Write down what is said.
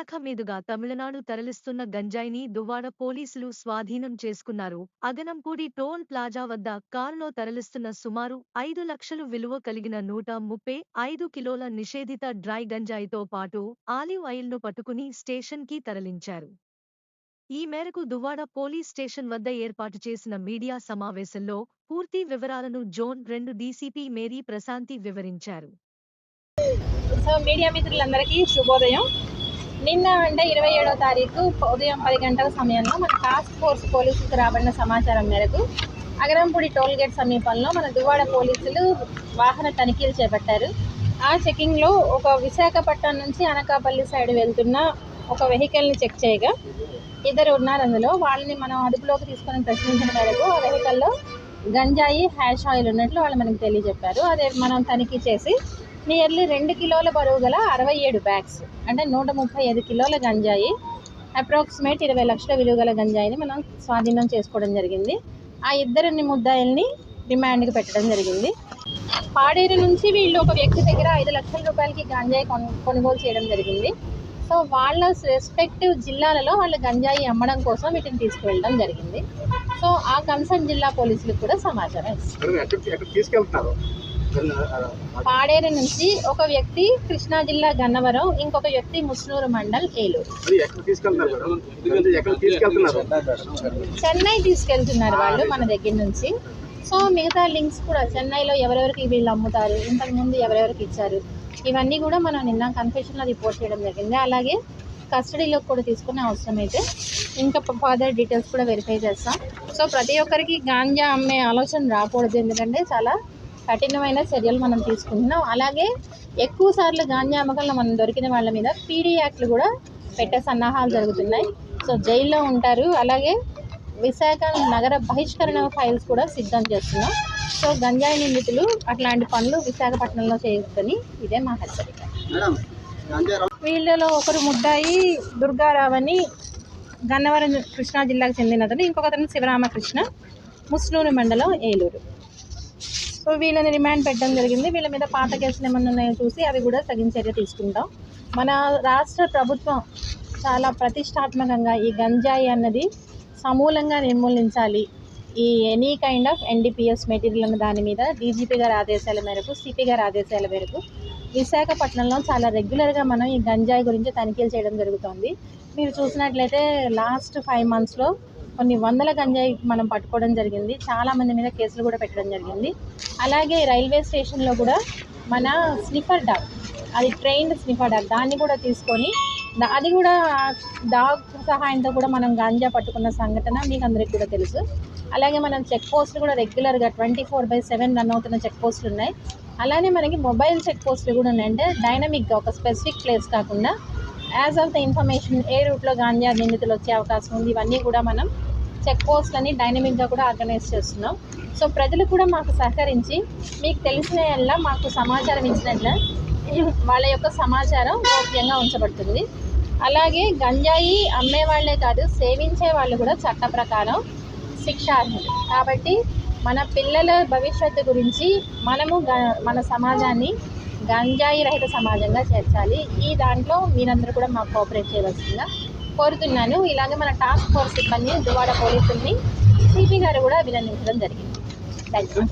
విశాఖ మీదుగా తమిళనాడు తరలిస్తున్న గంజాయిని దువ్వాడ పోలీసులు స్వాధీనం చేసుకున్నారు. అగనంపూడి టోల్ ప్లాజా వద్ద కారులో తరలిస్తున్న సుమారు 5 లక్షలు విలువ కలిగిన 135 కిలోల నిషేధిత డ్రై గంజాయితో పాటు ఆలివ్ ఆయిల్ను పట్టుకుని స్టేషన్కి తరలించారు. ఈ మేరకు దువ్వాడ పోలీస్ స్టేషన్ వద్ద ఏర్పాటు చేసిన మీడియా సమావేశంలో పూర్తి వివరాలను జోన్ 2 డీసీపీ మేరీ ప్రశాంతి వివరించారు. మీడియా మిత్రులందరికీ శుభోదయం. నిన్న అంటే 27వ తారీఖు ఉదయం 10 గంటల సమయంలో మన టాస్క్ ఫోర్స్ పోలీసులకు రాబడిన సమాచారం మేరకు అగరంపూడి టోల్ గేట్ సమీపంలో మన దువ్వాడ పోలీసులు వాహన తనిఖీలు చేపట్టారు. ఆ చెకింగ్లో ఒక విశాఖపట్నం నుంచి అనకాపల్లి సైడ్ వెళ్తున్న ఒక వెహికల్ని చెక్ చేయగా ఇద్దరు ఉన్నారు. అందులో వాళ్ళని మనం అదుపులోకి తీసుకొని ప్రశ్నించిన మేరకు ఆ వెహికల్లో గంజాయి హ్యాష్ ఆయిల్ ఉన్నట్లు వాళ్ళు మనకు తెలియజెప్పారు. అదే మనం తనిఖీ చేసి నియర్లీ 2 కిలోల బరువు గల 67 బ్యాగ్స్ అంటే 135 కిలోల గంజాయి, అప్రాక్సిమేట్ 20 లక్షల విలువ గల గంజాయిని మనం స్వాధీనం చేసుకోవడం జరిగింది. ఆ ఇద్దరిని ముద్దాయిల్ని రిమాండ్కి పెట్టడం జరిగింది. పాడేరు నుంచి వీళ్ళు ఒక వ్యక్తి దగ్గర 5 లక్షల రూపాయలకి గంజాయి కొనుగోలు చేయడం జరిగింది. సో వాళ్ళ రెస్పెక్టివ్ జిల్లాలలో వాళ్ళు గంజాయి అమ్మడం కోసం వీటిని తీసుకువెళ్ళడం జరిగింది. సో ఆ కన్సర్న్ జిల్లా పోలీసులకు కూడా సమాచారం ఇస్తారు. పాడేరు నుంచి ఒక వ్యక్తి కృష్ణా జిల్లా గన్నవరం, ఇంకొక వ్యక్తి ముస్నూరు మండల్ ఏలూరు. చెన్నై తీసుకెళ్తున్నారు వాళ్ళు మన దగ్గర నుంచి. సో మిగతా లింక్స్ కూడా చెన్నైలో ఎవరెవరికి వీళ్ళు అమ్ముతారు, ఇంతకుముందు ఎవరెవరికి ఇచ్చారు, ఇవన్నీ కూడా మనం నిన్న కన్ఫెషన్లో రిపోర్ట్ చేయడం జరిగింది. అలాగే కస్టడీలోకి కూడా తీసుకునే అవసరం అయితే ఇంకా ఫర్దర్ డీటెయిల్స్ కూడా వెరిఫై చేస్తాం. సో ప్రతి ఒక్కరికి గాంజా అమ్మే ఆలోచన రాకూడదు, ఎందుకంటే చాలా కఠినమైన చర్యలు మనం తీసుకుంటున్నాం. అలాగే ఎక్కువ సార్లు గాంజా అమ్మకాలను మనం దొరికిన వాళ్ళ మీద పీడీ యాక్ట్లు కూడా పెట్టే సన్నాహాలు జరుగుతున్నాయి. సో జైల్లో ఉంటారు. అలాగే విశాఖ నగర బహిష్కరణ ఫైల్స్ కూడా సిద్ధం చేస్తున్నాం. సో గంజాయి నిందితులు అట్లాంటి పనులు విశాఖపట్నంలో చేయొద్దని ఇదే మా హెచ్చరిక. వీళ్ళలో ఒకరు ముద్దాయి దుర్గారావు అని గన్నవరం కృష్ణా జిల్లాకు చెందినతను, ఇంకొకతను శివరామకృష్ణ ముస్నూరు మండలం ఏలూరు. సో వీళ్ళని రిమాండ్ పెట్టడం జరిగింది. వీళ్ళ మీద పాత కేసులు ఏమన్నా ఉన్నాయో చూసి అవి కూడా తగిన చర్య తీసుకుంటాం. మన రాష్ట్ర ప్రభుత్వం చాలా ప్రతిష్టాత్మకంగా ఈ గంజాయి అన్నది సమూలంగా నిర్మూలించాలి. ఈ any kind of NDPS material అన్న దాని మీద డీజీపీ గారి ఆదేశాల మేరకు, సిపి గారి ఆదేశాల మేరకు విశాఖపట్నంలో చాలా రెగ్యులర్గా మనం ఈ గంజాయి గురించి తనిఖీలు చేయడం జరుగుతుంది. మీరు చూసినట్లయితే లాస్ట్ 5 monthsలో కొన్ని వందల గంజాయి మనం పట్టుకోవడం జరిగింది. చాలామంది మీద కేసులు కూడా పెట్టడం జరిగింది. అలాగే రైల్వే స్టేషన్లో కూడా మన స్నిఫర్ డాగ్, అది ట్రైన్డ్ స్నిఫర్ డాగ్, దాన్ని కూడా తీసుకొని అది కూడా డాగ్ సహాయంతో కూడా మనం గాంజా పట్టుకున్న సంఘటన మీకు అందరికీ కూడా తెలుసు. అలాగే మనం చెక్ పోస్టులు కూడా రెగ్యులర్గా 24/7 రన్ అవుతున్న చెక్ పోస్టులు ఉన్నాయి. అలానే మనకి మొబైల్ చెక్ పోస్టులు కూడా ఉన్నాయి. అంటే డైనమిక్గా ఒక స్పెసిఫిక్ ప్లేస్ కాకుండా యాజ్ ఆఫ్ ద ఇన్ఫర్మేషన్ ఏ రూట్లో గాంజా నిందితులు వచ్చే అవకాశం ఉంది, ఇవన్నీ కూడా మనం చెక్ పోస్ట్లని డైనమిక్గా కూడా ఆర్గనైజ్ చేస్తున్నాం. సో ప్రజలు కూడా మాకు సహకరించి మీకు తెలిసిన మాకు సమాచారం ఇచ్చినట్ల వాళ్ళ యొక్క సమాచారం గోప్యంగా ఉంచబడుతుంది. అలాగే గంజాయి అమ్మే వాళ్ళే కాదు, సేవించే వాళ్ళు కూడా చట్ట ప్రకారం శిక్షార్హులు. కాబట్టి మన పిల్లల భవిష్యత్తు గురించి మనము మన సమాజాన్ని గంజాయి రహిత సమాజంగా చేర్చాలి. ఈ దాంట్లో మీరందరూ కూడా మాకు కోఆపరేట్ చేయవలసిందిగా కోరుతున్నాను. ఇలాగే మన టాస్క్ ఫోర్స్ సిబ్బంది దువ్వాడ పోలీసుల్ని సిపి గారు కూడా అభినందించడం జరిగింది. Thank you.